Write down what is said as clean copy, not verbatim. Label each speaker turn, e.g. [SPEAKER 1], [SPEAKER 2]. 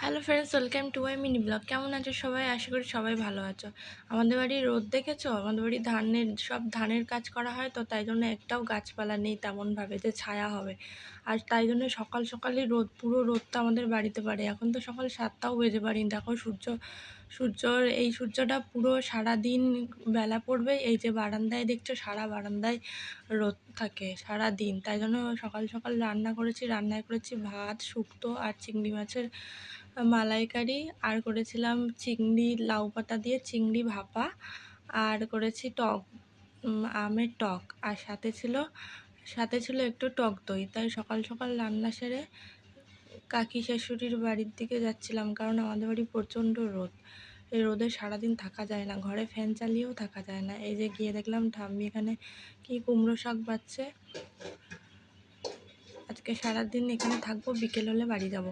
[SPEAKER 1] Hello friends, welcome to my mini blog. কেমন আছো সবাই? আশা করি সবাই ভালো আছো। আমাদের বাড়ির রোদ দেখেছো? আমাদের বাড়ি ধানের কাজ করা হয়, তো তাই জন্য একটাও গাছপালা নেই তেমনভাবে যে ছায়া হবে। আর তাই জন্য সকাল সকালই পুরো রোদটা আমাদের বাড়িতে পারে। এখন তো সকাল 7টাও বেজে পারিনি। দেখো সূর্যটা পুরো সারাদিন বেলা পড়বে। এই যে বারান্দায় দেখছো, সারা বারান্দায় রোদ থাকে সারা দিন। তাই জন্য সকাল সকাল রান্নায় করেছি ভাত, শুক্তো আর চিংড়ি মাছের মালাইকারি, আর করেছিলাম লাউ পাতা দিয়ে চিংড়ি ভাপা, আর করেছি আমের টক, আর সাথে ছিল একটু টক দই। তাই সকাল সকাল রান্না সেরে কাকি শাশুড়ির বাড়ির দিকে যাচ্ছিলাম, কারণ আমাদের বাড়ি প্রচণ্ড রোদ। এই রোদে সারাদিন থাকা যায় না, ঘরে ফ্যান চালিয়েও থাকা যায় না। এই যে গিয়ে দেখলাম ঠাম্মি এখানে কি কুমড়ো শাক বাচ্ছে। আজকে সারাদিন এখানে থাকবো, বিকেল হলে বাড়ি যাব।